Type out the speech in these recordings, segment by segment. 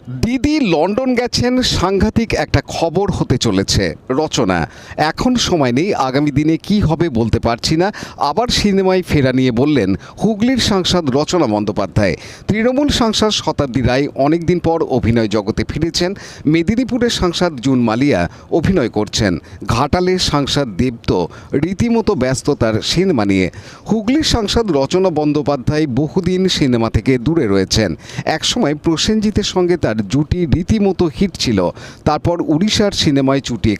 দিদি লন্ডন গেছেন, সাংঘাতিক একটা খবর হতে চলেছে। রচনা, এখন সময় নেই, আগামী দিনে কি হবে বলতে পারছি না। আবার সিনেমায় ফেরা নিয়ে বললেন হুগলির সাংসদ রচনা বন্দ্যোপাধ্যায়। তৃণমূল সাংসদ শতাব্দী রায় অনেকদিন পর অভিনয় জগতে ফিরেছেন। মেদিনীপুরের সাংসদ জুন মালিয়া অভিনয় করছেন। ঘাটালের সাংসদ দেবত রীতিমতো ব্যস্ত তার সিনেমা নিয়ে। হুগলির সাংসদ রচনা বন্দ্যোপাধ্যায় বহুদিন সিনেমা থেকে দূরে রয়েছেন। একসময় প্রসেনজিতের সঙ্গে তার জুটি রীতিমতো হিট ছিল। তারপর উড়িষ্যার সিনেমায় চুটিয়ে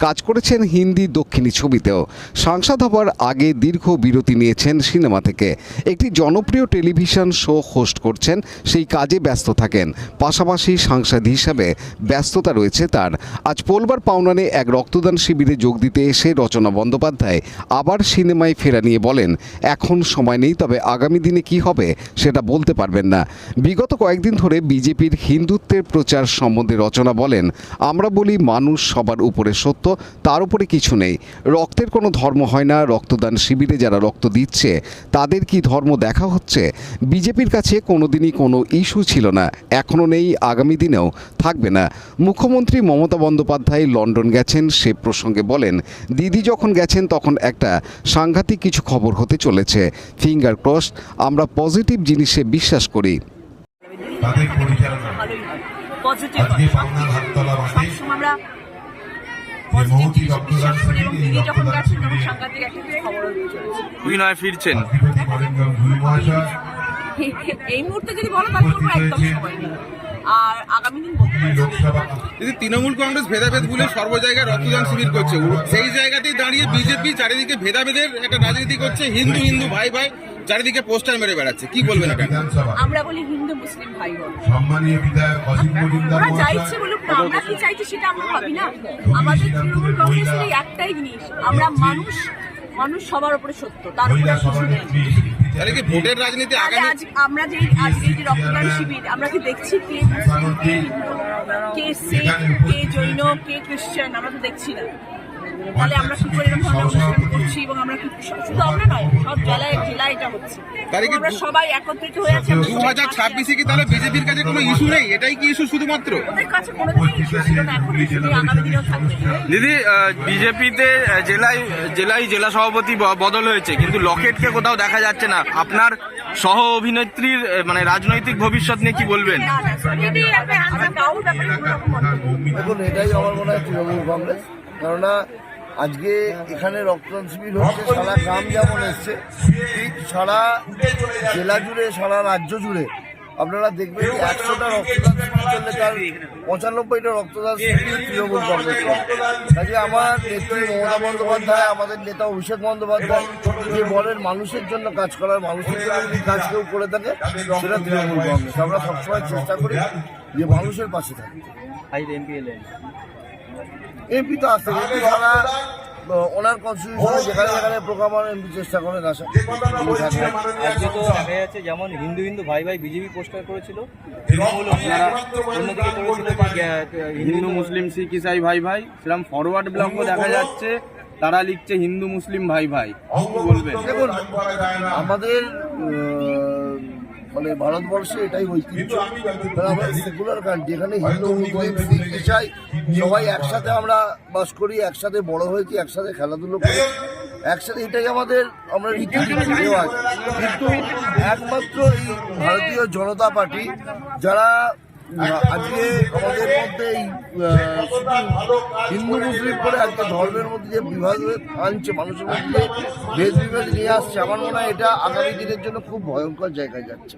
কাজ করেছেন হিন্দি দক্ষিণী ছবিতেও। সাংসদ হবার আগে দীর্ঘ বিরতি নিয়েছেন সিনেমা থেকে। একটি জনপ্রিয় টেলিভিশন শো হোস্ট করছেন, সেই কাজে ব্যস্ত থাকেন। পাশাপাশি সাংসদ হিসাবে ব্যস্ততা রয়েছে তার। আজ পোলবার পাওনানে এক রক্তদান শিবিরে যোগ দিতে এসে রচনা বন্দ্যোপাধ্যায় আবার সিনেমায় ফেরা নিয়ে বলেন, এখন সময় নেই, তবে আগামী দিনে কি হবে সেটা বলতে পারবেন না। বিগত কয়েকদিন ধরে বিজেপির হিন্দুত্বের প্রচার সম্বন্ধে রচনা বলেন, আমরা বলি মানুষ সবার উপরে সত্য, তার উপরে কিছু নেই। রক্তের কোনো ধর্ম হয় না। রক্তদান শিবিরে যারা রক্ত দিচ্ছে তাদের কি ধর্ম দেখা হচ্ছে? বিজেপির কাছে কোনোদিনই কোনো ইস্যু ছিল না, এখনও নেই, আগামী দিনেও থাকবে না। মুখ্যমন্ত্রী মমতা বন্দ্যোপাধ্যায় লন্ডন গেছেন, সে প্রসঙ্গে বলেন, দিদি যখন গেছেন তখন একটা সাংঘাতিক কিছু খবর হতে চলেছে। ফিঙ্গার ক্রস, আমরা পজিটিভ জিনিসে বিশ্বাস করি। তাদের পরিচালনা পজিটিভ আজকে পাবনার হাততলা মাঠে আমরা যে মহতি রক্তদান শিবির, এই দিদি যখন রক্তদান গেছেন তখন শিবিরে সাংঘাতিক একটা খবর হতে চলেছে। অভিনয় ফিরছেন। রাষ্ট্রপতি নরেন্দ্র মোদী মহাশয় এই মুহূর্তে যদি বলো তাহলে বলবো একদম সময় নেই, আর আগামী দিন বলতে হুগলি পারছি না। লোকসভা যদি তৃণমূল কংগ্রেস ভেদাভেদ ভুলে সর্ব জায়গায় রক্তদান শিবির করছে, সেই জায়গাতেই দাঁড়িয়ে বিজেপি চারিদিকে ভেদাভেদের একটা রাজনীতি করছে। হিন্দু হিন্দু ভাই ভাই চারিদিকে পোস্টার মেরে বেড়াচ্ছে, কি বলবেন এটা? বিধানসভা আমরা বলি হিন্দু মুসলিম ভাই বোন, সম্মানীয় বিধায়ক অসীম মজুমদার ওরা মহাশয় চাইছে বলুক না, আমরা কি চাইছি সেটা আমরা ভাবি না। আমাদের তৃণমূল কংগ্রেসের এই একটাই জিনিস, আমরা মানুষ সবার উপরে সত্য, তার উপরে মহিলা আর কিছু নেই। সভানেত্রী তাহলে কি ভোটের রাজনীতি তাহলে আগামী আমরা যে আজকে যে রক্তদান শিবির, আমরা কি দেখছি কে মুসলিম, কে হিন্দু, কে শিখ, কে জৈন, কে খ্রিস্টান, আমরা তো দেখছি না। তাহলে আমরা কি করে এরকম ভাবে অনুষ্ঠান করছি, এবং আমরা কি শুধু আমরা নয়, সব জেলায় এটা হচ্ছে। তাহলে কি আমরা সবাই একত্রিত হয়ে আছি। 2026 কি তাহলে বিজেপির কাছে কোনো ইস্যু নেই? এটাই কি ইস্যু শুধুমাত্র? ওদের কাছে কোনোদিনই ইস্যু ছিল না, এখন ইস্যু নেই, আগামী দিনেও থাকবে। দিদি, বিজেপিতে জেলা সভাপতি বদল হয়েছে, কিন্তু লকেটকে কোথাও দেখা যাচ্ছে না। আপনার সহ অভিনেত্রীর মানে রাজনৈতিক ভবিষ্যৎ নিয়ে কি বলবেন? আমরা কারোর ব্যাপারে কোনো রকম মন্তব্য করি না। দেখুন, এটাই আমার মনে হয় তৃণমূল কংগ্রেস। কেননা আজকে এখানে রক্তদান শিবির হচ্ছে, সারা গ্রাম যেমন এসছে, ঠিক সারা জেলা জুড়ে, সারা রাজ্য জুড়ে আপনারা দেখবেন 100টা রক্তদান শিবির চললে তার 95টা রক্তদান শিবির তৃণমূল কংগ্রেস। কাজে আমার নেত্রী মমতা বন্দ্যোপাধ্যায়, আমাদের নেতা অভিষেক বন্দ্যোপাধ্যায় যে বলেন মানুষের জন্য কাজ করার, মানুষের জন্য যদি কাজ কেউ করে থাকে সেটা তৃণমূল কংগ্রেস। আমরা সবসময় চেষ্টা করি যে মানুষের পাশে থাকতে। এমপি তো আসতে সারা ওনার কনস্টিটিউশনে যেখানে যেখানে প্রোগ্রাম এমপি চেষ্টা করেন আসা। আজকে তো দেখা যাচ্ছে যেমন হিন্দু হিন্দু ভাই ভাই বিজেপি পোস্টার করেছিল, তৃণমূল আপনারা অন্যদিকে করেছিল হিন্দু মুসলিম শিখ ইসাই ভাই ভাই, সেরকম ফরওয়ার্ড ব্লকও দেখা যাচ্ছে, তারা লিখছে হিন্দু মুসলিম ভাই ভাই। কি বলবেন? দেখুন, আমাদের মানে ভারতবর্ষে এটাই ঐতিহ্য। আমরা সেকুলার কান্ট্রি, এখানে হিন্দু মুসলিম শিখ ইসাই সবাই একসাথে আমরা বাস করি, একসাথে বড় হয়েছি, একসাথে খেলাধুলো করি, একসাথে, এটাই আমরা রীতিনীতি রেওয়াজ। কিন্তু একমাত্র এই ভারতীয় জনতা পার্টি যারা আজকে আমাদের মধ্যে এই হিন্দু মুসলিম করে আজকে ধর্মের মধ্যে যে বিভাগ আনছে, মানুষের মধ্যে ভেদ বিভেদ নিয়ে আসছে, আমার মনে হয় এটা আগামী দিনের জন্য খুব ভয়ঙ্কর জায়গায় যাচ্ছে।